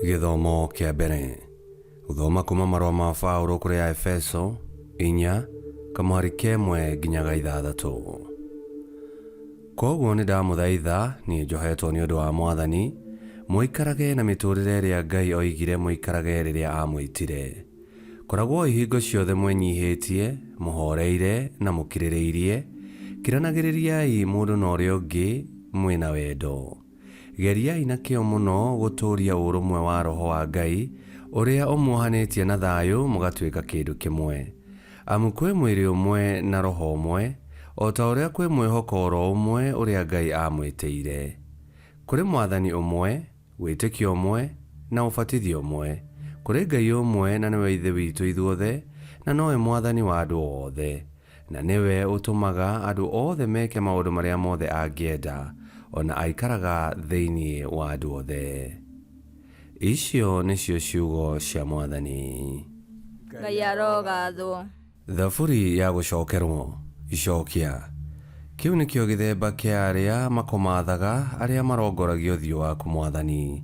Githomo kia mbere guthoma kuma marũa ma Paulo kũrĩ Aefeso 4:1-6. Koguo nĩ ndamũthaitha niĩ njohetwo nĩ ũndũ wa Mwathani mũikarage na mĩtũrĩre ĩrĩa Ngai oigire mũikarage rĩrĩa amwĩtire. Koragwo ihingo ciothe mwenyihĩtie, mũhoreire na mũkirĩrĩirie, kiranagĩrĩriai mũndũ na ũrĩa ũngĩ mwĩna wendo. Geriai na kĩo mũno gũtũũria ũrũmwe wa Roho wa Ngai ũrĩa ũmuohanĩtie na thayũ mũgatuĩka kĩndũ kĩmwe. Amu kwĩ mwĩrĩ ũmwe na roho ũmwe, o ta ũrĩa kwĩ mwĩhoko oro ũmwe ũrĩa Ngai amwĩtĩire. Kũrĩ Mwathani ũmwe, wĩtĩkio ũmwe na ũbatithio ũmwe. Kũrĩ Ngai ũmwe na nĩwe Ithe witũ ithuothe, na nowe Mwathani wa andũ othe. Na nĩwe ũtũmaga andũ othe meke maũndũ marĩa mothe angĩenda, ona aikaraga thĩinĩ wa andũ othe. Icio nĩcio ciugo cia Mwathani. Ngai arogathwo. Thaburi ya gũcokerwo. Icokia. Kĩu nĩkĩo gĩthemba kĩa arĩa makomathaga arĩa marongoragia ũthiũ waku Mwathani.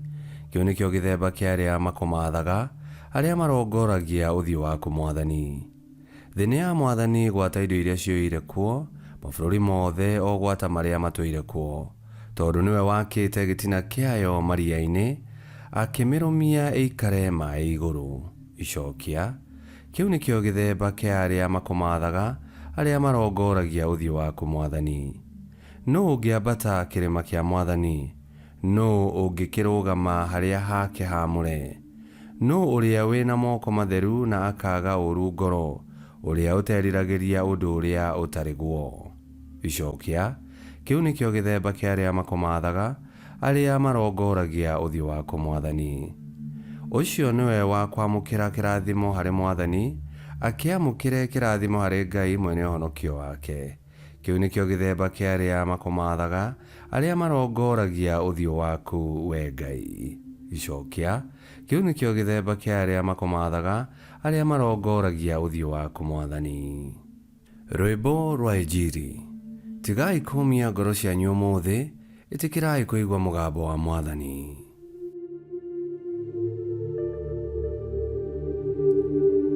Kĩu nĩkĩo gĩthemba kĩa arĩa makomathaga arĩa marongoragia ũthiũ waku Mwathani. Thĩ nĩ ya Mwathani gwata indo iria cioire kuo, mabũrũri mothe o gwata marĩa matũire kuo. Tondũ nĩwe wakĩte gĩtina kĩayo maria-inĩ, akĩmĩrũmia ĩikare maaĩ igũrũ. Icokia. Kĩu nĩkĩo gĩthemba kĩa arĩa makomathaga arĩa marongoragia ũthiũ waku Mwathani. Nũũ ũngĩambata kĩrĩma kĩa Mwathani? Nũũ ũngĩkĩrũgama harĩa hake haamũre? Nũũ ũrĩa wĩna moko matheru na akaaga ũũru ngoro, ũrĩa ũteriragĩria ũndũ ũrĩa ũtarĩ guo? Icokia. Kĩu nĩkĩo gĩthemba kĩa arĩa makomathaga arĩa marongoragia ũthiũ waku Mwathani. Ũcio nĩwe wa kwamũkĩra kĩrathimo harĩ Mwathani, akĩamũkĩre kĩrathimo harĩ Ngai mwene ũhonokio wake. Kĩu nĩkĩo gĩthemba kĩa arĩa makomathaga arĩa marongoragia ũthiũ waku we Ngai. Icokia. Kĩu nĩkĩo gĩthemba kĩa arĩa makomathaga arĩa marongoragia ũthiũ waku Mwathani. Rwĩmbo rwa Injili. Tigai kũmia ngoro cianyu ũmũthĩ, ĩtĩkĩrai kũigua mũgambo wa Mwathani.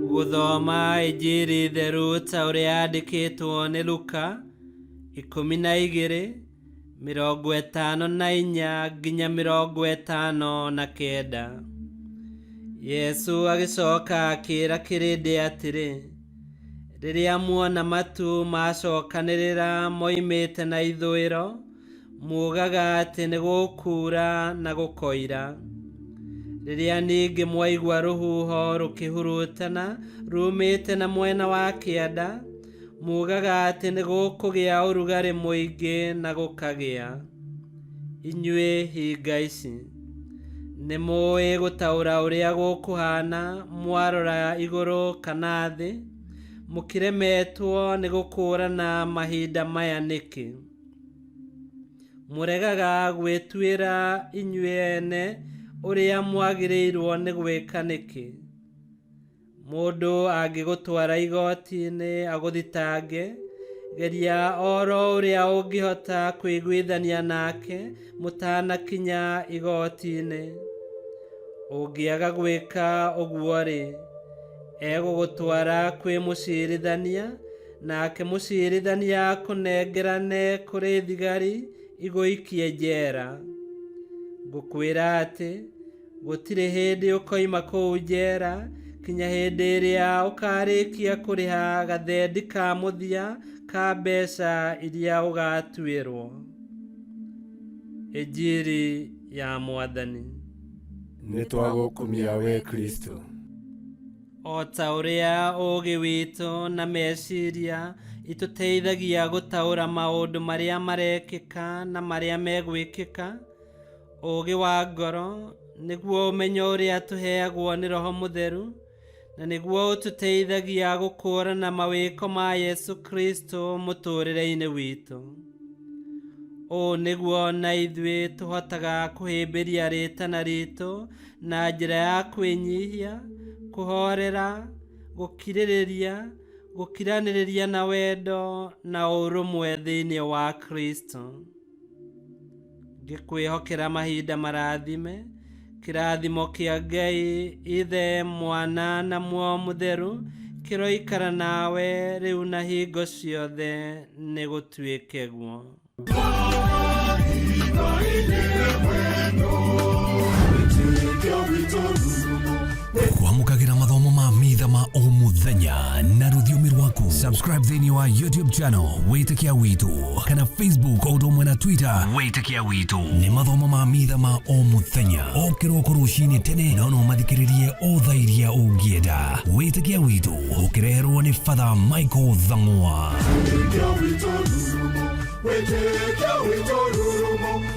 Gũthoma Injili theru ta ũrĩa yandĩkĩtwo nĩ Luka 12:54-59. Yesu agĩcoka akĩĩra kĩrĩndĩ atĩrĩ, rĩrĩa muona matu macokanĩrĩra moimĩte na ithũĩro, mugaga atĩ nĩ gũkuura na gũkoira. Rĩrĩa ningĩ mwaigua rũhuho rũkĩhurutana rumĩte na mwena wa kĩanda, mugaga atĩ nĩ gũkũgĩa ũrugarĩ mũingĩ na gũkagĩa. Inyuĩ hinga ici, nĩ mũĩ gũtaũra ũrĩa gũkũhana mwarora igũrũ kana thĩ, mũkĩremetwo nĩ gũkũũrana mahinda maya nĩkĩ? Mũregaga gwĩtuĩra inyuĩ ene ũrĩa mwagĩrĩirwo nĩ gwĩka nĩkĩ? Mũndũ angĩgũtwara igoti-inĩ agũthitange, geria oro ũrĩa ũngĩhota kwĩiguithania nake mũtanakinya igoti-inĩ. Ũngĩaga gwĩka ũguo-rĩ, egũgũtwara kwĩ mũciirithania, nake mũciirithania akũnengerane kũrĩ thigari igũikie njera. Ngũkwĩra atĩ gũtirĩ hĩndĩ ũkoima kũu njera kinya hĩndĩ ĩrĩa ũkarĩkia kũrĩha gathendi ka mũthia ka mbeca iria ũgatuĩrwo. Injili ya Mwathani. Nĩ twagũkumia we Kristo. O ta ũrĩa ũũgĩ witũ na meciria itũteithagia gũtaũra maũndũ marĩa marekĩka na marĩa megwĩkĩka, ũũgĩ wa ngoro nĩguo ũmenyo ũrĩa tũheagwo nĩ Roho Mũtheru, na nĩguo ũtũteithagia gũkũũrana mawĩko ma Yesu Kristo mũtũũrĩre-inĩ witũ. Ũũ nĩguo na ithuĩ tũhotaga kũhĩmbĩria rĩĩtana ritũ na njĩra ya kwĩnyihia, kũhorera, gũkirĩrĩria, gũkiranĩrĩria na wendo na ũrũmwe thĩinĩ wa Kristo. Ngĩkwĩhokera mahinda marathime, kirathimo kia Ngai Ithe Mwana na Muoyo Mutheru kiroikara nawe riu na hingo ciothe ni gutuike guo. Kwamukagira mathomo ma mitha ma o muthenya na rũthiomi rwaku. Subscribe thĩinĩ wa YouTube channel Wĩtĩkia Witũ kana Facebook o ũndũ na Twitter Wĩtĩkia Witũ. Nĩ mathomo ma mitha ma o muthenya o kĩroko rũcinĩ tene na no mathikĩrĩrie o thaa iria ũngĩenda. Wĩtĩkia Witũ ũkĩreherwo nĩ Father Michael Thang'wa. Wĩtĩkia Witũ rurumo.